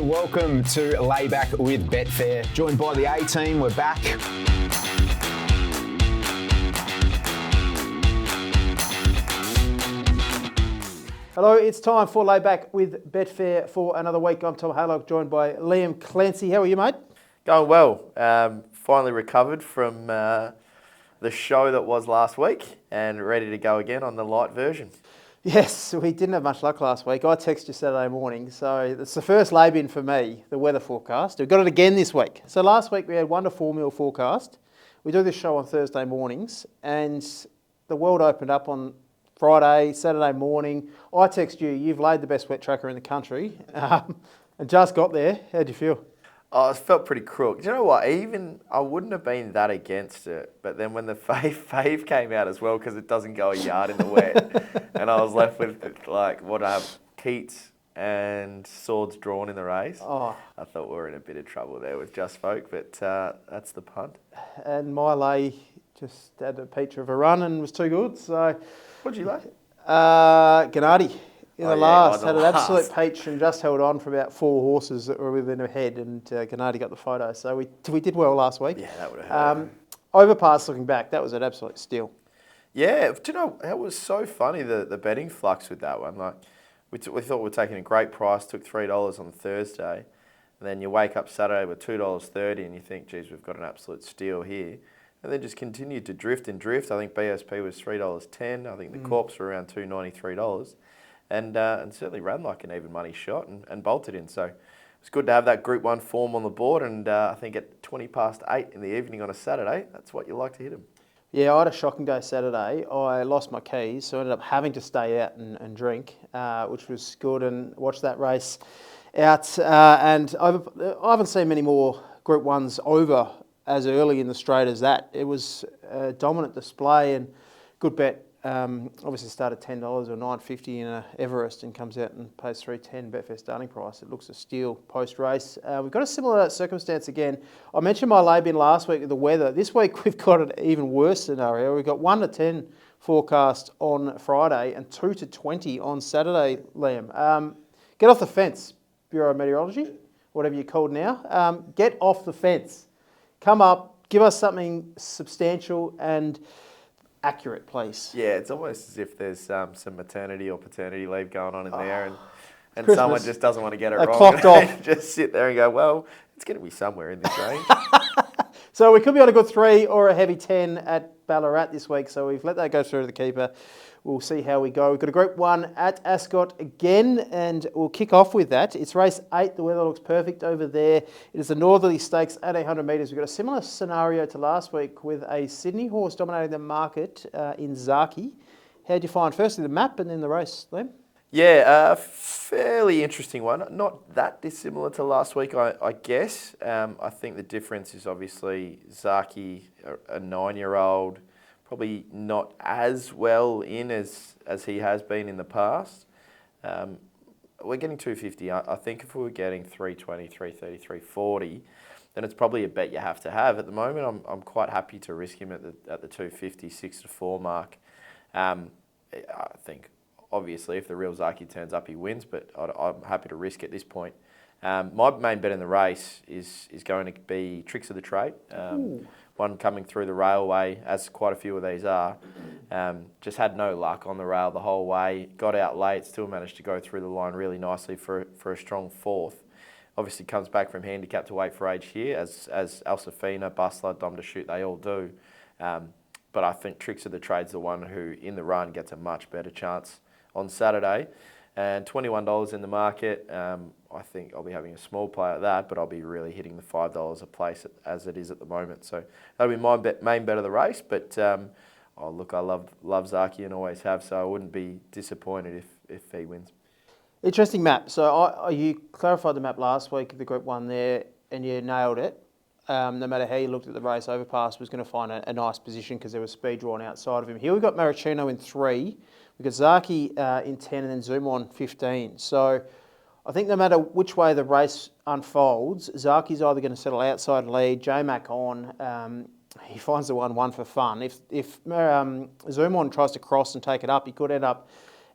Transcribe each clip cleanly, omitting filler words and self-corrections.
welcome to Lay Back With Betfair. Joined by the A-team, we're back. Hello, it's time for Lay Back With Betfair for another week. I'm Tom Haylock, joined by Liam Clancey. How are you, mate? Going well. Finally recovered from the show that was last week and ready to go again on the light version. Yes, we didn't have much luck last week. I texted you Saturday morning, so it's the first lay-bin for me, the weather forecast. We've got it again this week. So last week we had 1 to 4 mil forecast. We do this show on Thursday mornings, and the world opened up on Friday, Saturday morning. I text you, you've laid the best wet tracker in the country, and just got there. How'd you feel? Oh, it felt pretty crook. Do you know what? I wouldn't have been that against it, but then when the fave came out as well, because it doesn't go a yard in the wet, and I was left with what I have, Keats and Swords drawn in the race. Oh. I thought we were in a bit of trouble there with Just Folk, but that's the punt. And my lay just had a picture of a run and was too good. So, what'd you lay? Gennady. In the last, had an absolute last. peach and just held on for about 4 horses that were within a head, and Gennady got the photo. So we did well last week. Yeah, that would have hurt. Overpass looking back, that was an absolute steal. Yeah, do you know, it was so funny, the betting flux with that one. Like, we thought we were taking a great price, took $3 on Thursday, and then you wake up Saturday with $2.30 and you think, geez, we've got an absolute steal here. And then just continued to drift and drift. I think BSP was $3.10. I think the Corps were around $2.93. And certainly ran like an even money shot and bolted in. So it's good to have that Group 1 form on the board. And I think at 8:20 in the evening on a Saturday, that's what you like to hit them. Yeah, I had a shocking day Saturday. I lost my keys, so I ended up having to stay out and drink, which was good, and watch that race out. And I haven't seen many more Group 1s over as early in the straight as that. It was a dominant display and good bet. Obviously started $10 or $9.50 in a Everest and comes out and pays $3.10 Betfair starting price. It looks a steal post-race. We've got a similar circumstance again. I mentioned my lay bin last week with the weather. This week we've got an even worse scenario. We've got 1 to 10 forecast on Friday and 2 to 20 on Saturday, Liam. Get off the fence, Bureau of Meteorology, whatever you're called now. Get off the fence. Come up, give us something substantial and accurate, please. Yeah, it's almost as if there's some maternity or paternity leave going on in there, and Christmas. someone just doesn't want to get it wrong. Clocked off. Just sit there and go, well, it's going to be somewhere in this range. So we could be on a good 3 or a heavy 10 at Ballarat this week, so we've let that go through to the keeper. We'll see how we go. We've got a Group 1 at Ascot again, and we'll kick off with that. It's race 8. The weather looks perfect over there. It is the Northerly Stakes at 800 metres. We've got a similar scenario to last week with a Sydney horse dominating the market in Zaki. How'd you find firstly the map and then the race, Liam? Yeah, fairly interesting one. Not that dissimilar to last week, I guess. I think the difference is obviously Zaki, a 9-year-old, probably not as well in as he has been in the past. We're getting 250. I think if we were getting 320, 330, 340, then it's probably a bet you have to have. At the moment, I'm quite happy to risk him at the 250, 6 to 4 mark. I think, obviously, if the real Zaki turns up, he wins, but I'm happy to risk at this point. My main bet in the race is going to be Tricks of the Trade. One coming through the railway, as quite a few of these are. Just had no luck on the rail the whole way. Got out late, still managed to go through the line really nicely for a strong 4th. Obviously comes back from handicap to weight for age here, as Alsafina, Bustler, Dom to Shoot, they all do. But I think Tricks of the Trade's the one who, in the run, gets a much better chance on Saturday. And $21 in the market. I think I'll be having a small play at that, but I'll be really hitting the $5 a place as it is at the moment. So that'll be my main bet of the race. But look, I love Zaki and always have, so I wouldn't be disappointed if he wins. Interesting map. So you clarified the map last week of the Group 1 there, and you nailed it. No matter how you looked at the race, Overpass was going to find a nice position because there was speed drawn outside of him. Here we've got Maricino in 3. We've got Zaki in 10 and then Zoom on 15. So I think no matter which way the race unfolds, Zaki's either going to settle outside lead, J-Mac on, he finds the 1-1 for fun. If Zoom on tries to cross and take it up, he could end up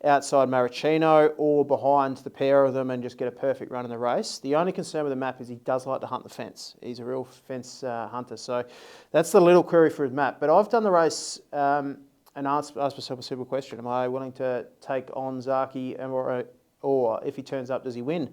outside Maricino or behind the pair of them and just get a perfect run in the race. The only concern with the map is he does like to hunt the fence. He's a real fence hunter. So that's the little query for his map. But I've done the race and asked myself a simple question. Am I willing to take on Zaki or if he turns up, does he win?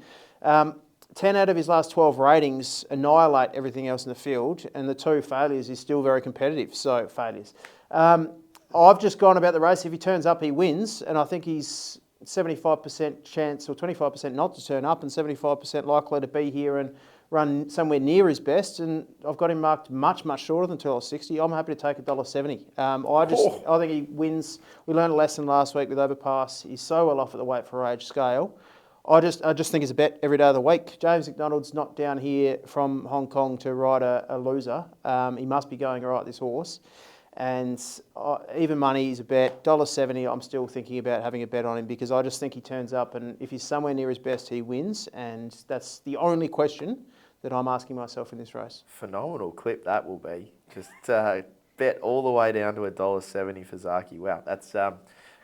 10 out of his last 12 ratings annihilate everything else in the field, and the 2 failures is still very competitive. So, failures. I've just gone about the race. If he turns up, he wins, and I think he's 75% chance or 25% not to turn up and 75% likely to be here and run somewhere near his best. And I've got him marked much, much shorter than $2.60. I'm happy to take $1.70. I think he wins. We learned a lesson last week with Overpass. He's so well off at the weight for age scale. I just think it's a bet every day of the week. James McDonald's not down here from Hong Kong to ride a loser. He must be going all right, this horse. And even money is a bet. $1.70, I'm still thinking about having a bet on him because I just think he turns up and if he's somewhere near his best, he wins. And that's the only question that I'm asking myself in this race. Phenomenal clip that will be. Just bet all the way down to $1.70 for Zaki. Wow, that's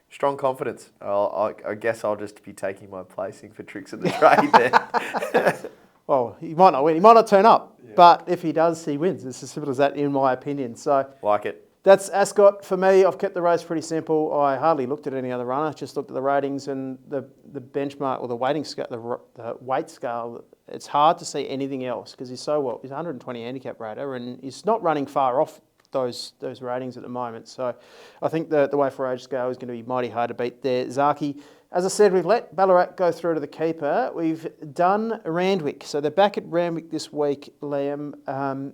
strong confidence. I guess I'll just be taking my placing for tricks of the trade there. Well, he might not win. He might not turn up. Yeah. But if he does, he wins. It's as simple as that, in my opinion. So like it. That's Ascot for me. I've kept the race pretty simple. I hardly looked at any other runner. Just looked at the ratings and the benchmark or the weighting scale, the weight scale. It's hard to see anything else because he's so well. He's 120 handicap rater and he's not running far off those ratings at the moment. So I think the way for age scale is going to be mighty hard to beat there. Zaki, as I said, we've let Ballarat go through to the keeper. We've done Randwick. So they're back at Randwick this week, Liam.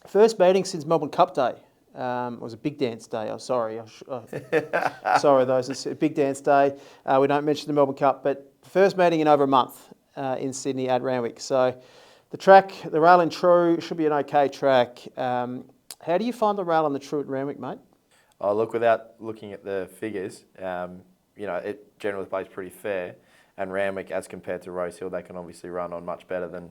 First meeting since Melbourne Cup Day. It was a big dance day. Oh, sorry. Sorry, those. It's a big dance day. We don't mention the Melbourne Cup, but first meeting in over a month in Sydney at Randwick. So the track, the rail and true, should be an okay track. How do you find the rail and the true at Randwick, mate? Oh, look, without looking at the figures, it generally plays pretty fair. And Randwick, as compared to Rosehill, they can obviously run on much better than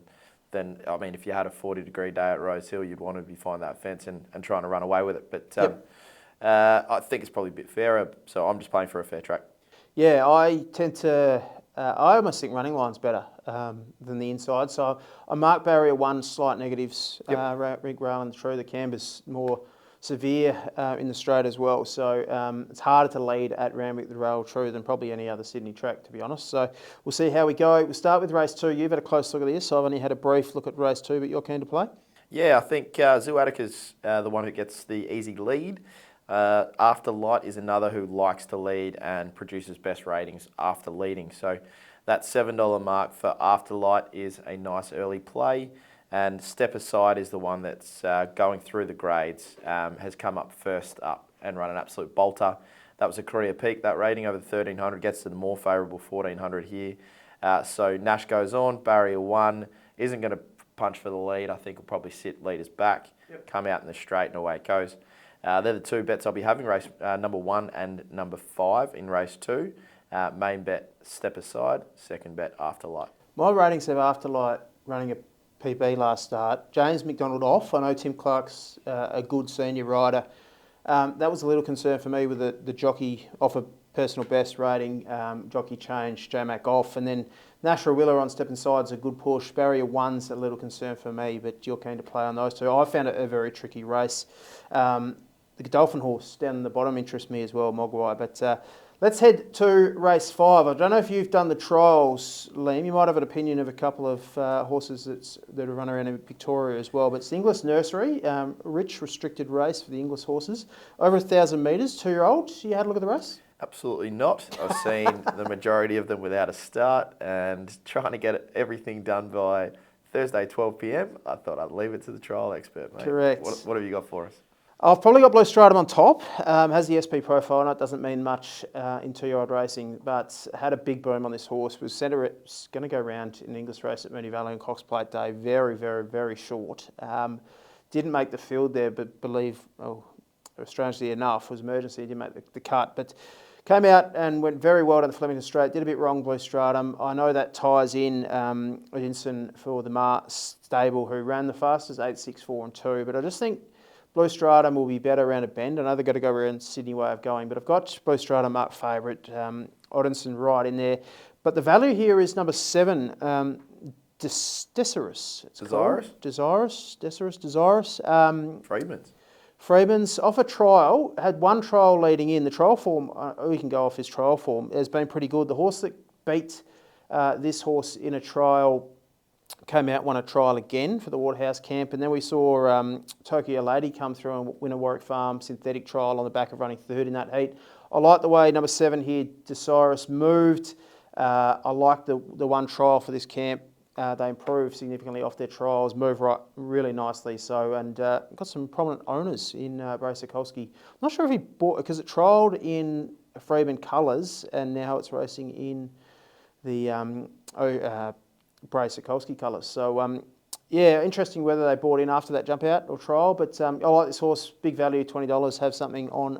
if you had a 40-degree day at Rosehill, you'd want to be finding that fence and trying to run away with it. But I think it's probably a bit fairer, so I'm just playing for a fair track. Yeah, I tend to... I almost think running line's better than the inside. So I mark barrier 1, slight negatives. Yep. Rig rail and true. The camber's more severe in the straight as well. So it's harder to lead at Randwick the rail true than probably any other Sydney track, to be honest. So we'll see how we go. We'll start with race 2. You've had a close look at this. I've only had a brief look at race 2, but you're keen to play? Yeah, I think Zuatika's the one who gets the easy lead. After Light is another who likes to lead and produces best ratings after leading. So that $7 mark for After Light is a nice early play. And Step Aside is the one that's going through the grades, has come up first up and run an absolute bolter. That was a career peak. That rating over the 1300 gets to the more favourable 1400 here. So Nash goes on. Barrier 1 isn't going to punch for the lead. I think will probably sit leaders back, come out in the straight and away it goes. They're the 2 bets I'll be having, race number 1 and number 5 in race 2. Main bet, Step Aside. Second bet, Afterlight. My ratings have Afterlight running a PB last start. James McDonald off. I know Tim Clark's a good senior rider. That was a little concern for me with the jockey off a personal best rating. Jockey change, J-Mac off. And then Nashra Willer on Step Inside's a good push. Barrier 1's a little concern for me, but you're keen to play on those 2. I found it a very tricky race. The Godolphin horse down the bottom interests me as well, Mogwai. But let's head to race 5. I don't know if you've done the trials, Liam. You might have an opinion of a couple of horses that are run around in Victoria as well. But it's the Inglis Nursery, rich restricted race for the Inglis horses. Over 1,000 metres, 2-year-old. You had a look at the race? Absolutely not. I've seen the majority of them without a start and trying to get everything done by Thursday 12 p.m. I thought I'd leave it to the trial expert, mate. Correct. What have you got for us? I've probably got Blue Stratum on top. Has the SP profile, and it doesn't mean much in 2-year-old racing, but had a big boom on this horse. Was going to go round in an English race at Moonee Valley on Cox Plate Day. Very, very, very short. Didn't make the field there, but strangely enough, was emergency. Didn't make the cut, but came out and went very well down the Flemington Straight. Did a bit wrong, Blue Stratum. I know that ties in Edinson for the Mar stable, who ran the fastest 8, 6, 4 and 2. But I just think Blue Stratum will be better around a bend. I know they've got to go around Sydney way of going, but I've got Blue Stratum marked favourite. Odinson right in there. But the value here is number 7, Desirous. Desirous. Freeman's off a trial, had one trial leading in. The trial form, we can go off his trial form, has been pretty good. The horse that beat this horse in a trial came out, won a trial again for the Waterhouse camp. And then we saw Tokyo Lady come through and win a Warwick Farm synthetic trial on the back of running third in that heat. I like the way number 7 here, Desirous, moved. I like the one trial for this camp. They improved significantly off their trials, moved right really nicely. So, and got some prominent owners in Bracekolski. I'm not sure if he bought, because it trialled in Freeman colours and now it's racing in the Bracekolski colours. So, yeah, interesting whether they bought in after that jump out or trial. But I like this horse, big value, $20, have something on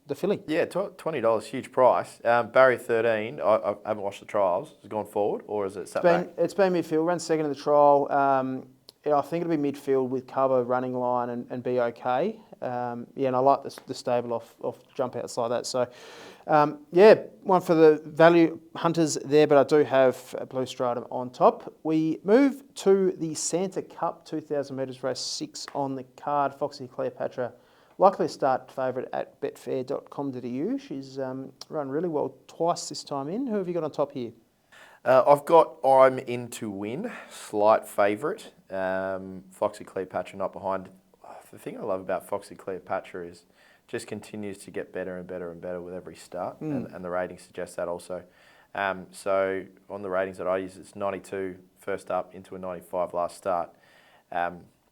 the filly. Yeah, $20, huge price. Barrier 13, I haven't watched the trials. Has it gone forward or is it sat back? It's been midfield, ran second in the trial. I think it'll be midfield with cover, running line and be okay. And I like the stable off jump outs like that. So, one for the value hunters there, but I do have a Blue Stratum on top. We move to the Santa Cup 2,000 metres race 6 on the card. Foxy Cleopatra. Likely a start favourite at betfair.com.au. She's run really well twice this time in. Who have you got on top here? I've got I'm in to win, slight favourite. Foxy Cleopatra not behind. The thing I love about Foxy Cleopatra is just continues to get better and better and better with every start, and the ratings suggest that also. So on the ratings that I use, it's 92 first up into a 95 last start.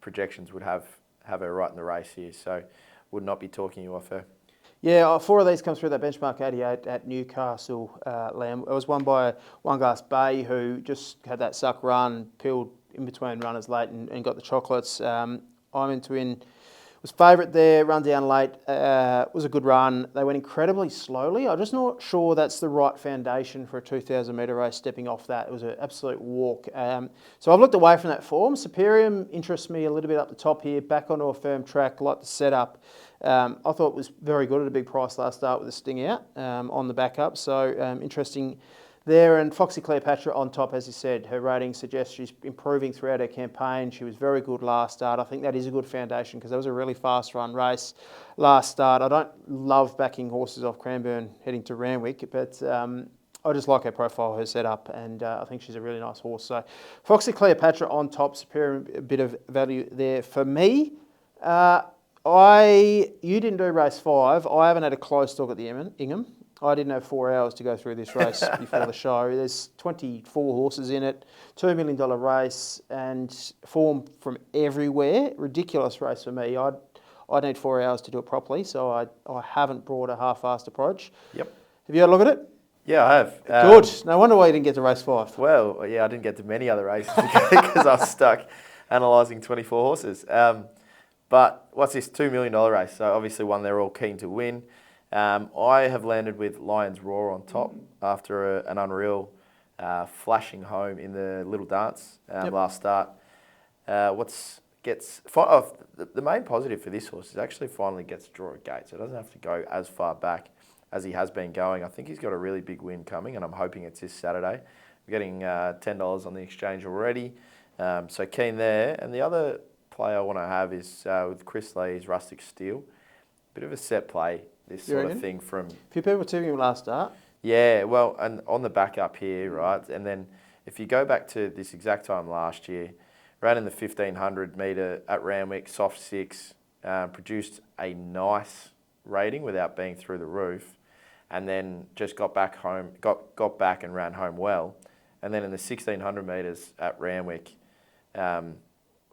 Projections would have her right in the race here, so would not be talking you off her. Yeah, 4 of these come through that benchmark 88 at Newcastle, Liam. It was won by One Glass Bay, who just had that suck run, peeled in between runners late and got the chocolates. I'm into win. Was favourite there, run down late, was a good run. They went incredibly slowly. I'm just not sure that's the right foundation for a 2,000 metre race, stepping off that. It was an absolute walk. So I've looked away from that form. Superium interests me a little bit up the top here, back onto a firm track, like the setup. I thought it was very good at a big price last start with a sting out on the back up. So interesting there. And Foxy Cleopatra on top, as you said, her rating suggests she's improving throughout her campaign. She was very good last start. I think that is a good foundation because that was a really fast run race last start. I don't love backing horses off Cranbourne heading to Randwick, but I just like her profile, her setup, and I think she's a really nice horse. So Foxy Cleopatra on top, superior, a bit of value there for me. You didn't do race 5. I haven't had a close look at the Ingham. I didn't have 4 hours to go through this race before the show. There's 24 horses in it, $2 million race, and form from everywhere. Ridiculous race for me. I need 4 hours to do it properly, so I haven't brought a half-assed approach. Yep. Have you had a look at it? Yeah, I have. Good. No wonder why you didn't get to race 5. Well, yeah, I didn't get to many other races because I was stuck analysing 24 horses. But what's this $2 million race? So obviously one they're all keen to win. I have landed with Lion's Roar on top after an unreal flashing home in the Little Dance last start. The main positive for this horse is actually finally gets to draw a gate, so it doesn't have to go as far back as he has been going. I think he's got a really big win coming, and I'm hoping it's this Saturday. We're getting $10 on the exchange already, so keen there. And the other play I want to have is with Chris Lee's Rustic Steel. Bit of a set play. This sort of thing from... A few people took him last start. Yeah, well, and on the back up here, right? And then if you go back to this exact time last year, ran in the 1,500 metre at Randwick, soft 6, produced a nice rating without being through the roof, and then just got back home, got back and ran home well. And then in the 1,600 metres at Randwick,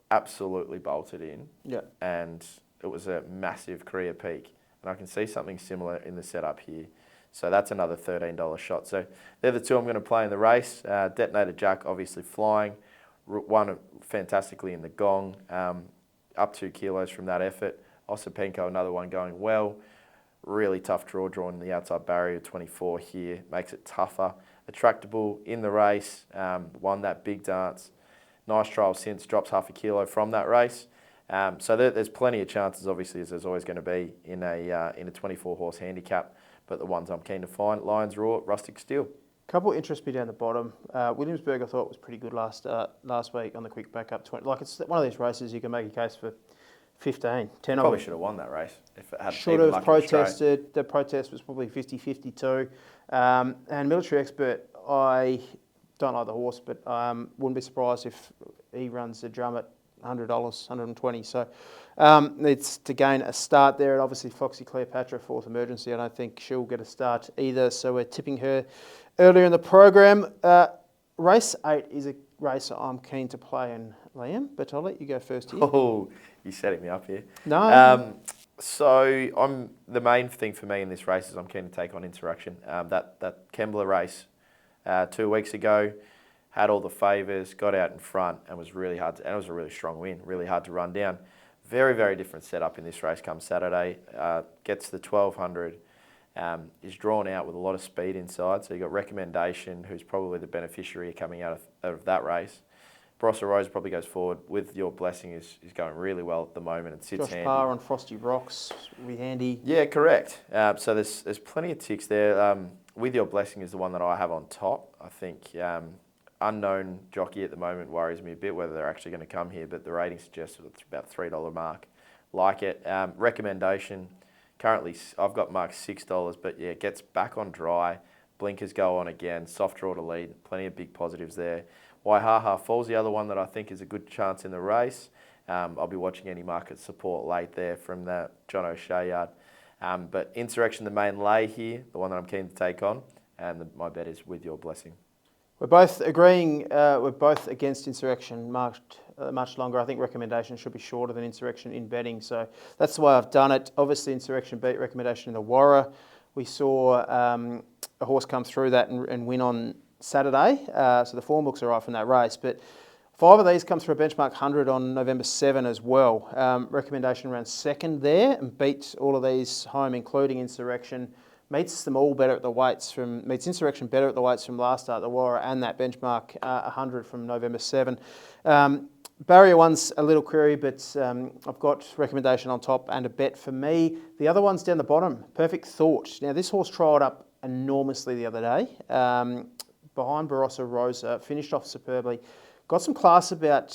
absolutely bolted in. Yeah. And it was a massive career peak. And I can see something similar in the setup here. So that's another $13 shot. So they're the two I'm going to play in the race. Detonator Jack, obviously flying. Won fantastically in the Gong. Up 2 kilos from that effort. Osipenko, another one going well. Really tough drawn in the outside barrier, 24 here. Makes it tougher. Attractable in the race. Won that big dance. Nice trial since. Drops half a kilo from that race. So there's plenty of chances, obviously, as there's always going to be in a 24 horse handicap. But the ones I'm keen to find, Lions Raw, Rustic Steel. Couple interest me down the bottom. Williamsburg I thought was pretty good last week on the quick backup 20. Like it's one of these races you can make a case for 15, 10 Probably of should have won that race if it had should even have luck in Australia. protested. The protest was probably 50-52. And Military Expert, I don't like the horse, but wouldn't be surprised if he runs the drum at $100, $120. So it's to gain a start there. And obviously Foxy Cleopatra, fourth emergency. I don't think she'll get a start either. So we're tipping her earlier in the program. Race 8 is a race I'm keen to play in, Liam, but I'll let you go first here. Oh, you're setting me up here. No. So the main thing for me in this race is I'm keen to take on Insurrection. That Kembla race 2 weeks ago had all the favours, got out in front, and was really hard. And it was a really strong win, really hard to run down. Very, very different setup in this race come Saturday. Gets the 1200. Is drawn out with a lot of speed inside. So you've got Recommendation, who's probably the beneficiary coming out of that race. Barossa Rose probably goes forward with Your Blessing is going really well at the moment and sits Josh handy. Parr on Frosty Rocks will be handy. Yeah, correct. So there's plenty of ticks there. With Your Blessing is the one that I have on top. I think unknown jockey at the moment worries me a bit whether they're actually going to come here, but the rating suggests that it's about $3 mark. Like it. Recommendation. Currently, I've got marked $6, but yeah, gets back on dry. Blinkers go on again. Soft draw to lead. Plenty of big positives there. Waihaha Falls, the other one that I think is a good chance in the race. I'll be watching any market support late there from the John O'Shea yard. But Insurrection, the main lay here, the one that I'm keen to take on, and my bet is With Your Blessing. We're both agreeing, we're both against Insurrection marked much longer. I think Recommendation should be shorter than Insurrection in betting. So that's the way I've done it. Obviously, Insurrection beat Recommendation in the Warra. We saw a horse come through that and win on Saturday. So the form looks all right from that race. But 5 of these come through a benchmark 100 on November 7 as well. Recommendation ran second there and beat all of these home, including Insurrection. Meets them all better at the weights meets Insurrection better at the weights from last start, the Warra, and that benchmark 100 from November 7. Barrier one's a little query, but I've got Recommendation on top and a bet for me. The other one's down the bottom, Perfect Thought. Now this horse trialled up enormously the other day, behind Barossa Rosa, finished off superbly. Got some class about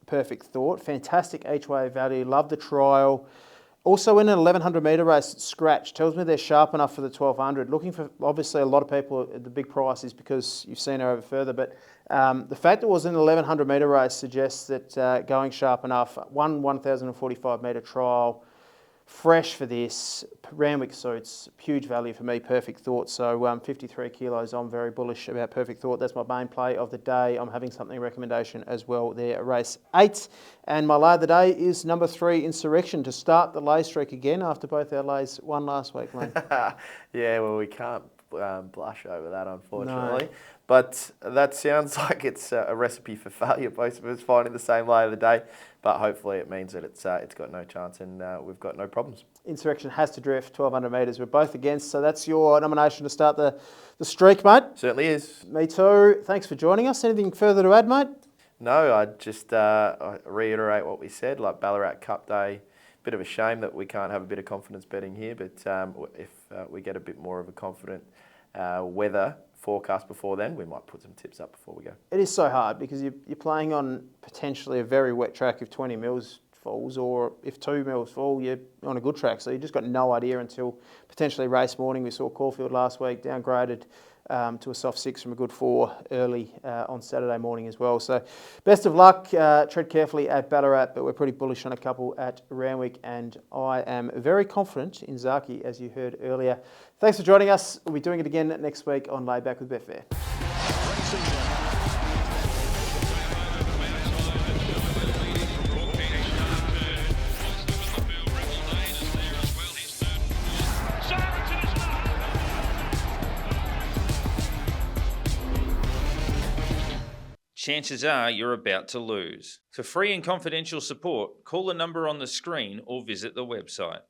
Perfect Thought, fantastic each way value, love the trial. Also in an 1100 metre race, scratch. Tells me they're sharp enough for the 1200. Looking for, obviously, a lot of people at the big price is because you've seen her over further. But the fact it was in an 1100 metre race suggests that going sharp enough. 1045 metre trial. Fresh for this. Randwick suits. Huge value for me. Perfect Thought. So 53 kilos. I'm very bullish about Perfect Thought. That's my main play of the day. I'm having something Recommendation as well there. Race 8. And my lay of the day is number 3, Insurrection, to start the lay streak again after both our lays won last week, mate. Yeah, well, we can't blush over that, unfortunately. No. But that sounds like it's a recipe for failure. Both of us finding the same lay of the day. But hopefully it means that it's got no chance and we've got no problems. Insurrection has to drift 1200 metres. We're both against, so that's your nomination to start the streak, mate. Certainly is. Me too. Thanks for joining us. Anything further to add, mate? No, I'd just reiterate what we said, like Ballarat Cup Day. Bit of a shame that we can't have a bit of confidence betting here, but if we get a bit more of a confident weather forecast before then, we might put some tips up before we go. It is so hard because you're playing on potentially a very wet track if 20 mils falls, or if 2 mils fall, you're on a good track. So you just got no idea until potentially race morning. We saw Caulfield last week downgraded to a soft 6 from a good 4 early on Saturday morning as well. So best of luck. Tread carefully at Ballarat, but we're pretty bullish on a couple at Randwick, and I am very confident in Zaki, as you heard earlier. Thanks for joining us. We'll be doing it again next week on Lay Back with Betfair. Chances are you're about to lose. For free and confidential support, call the number on the screen or visit the website.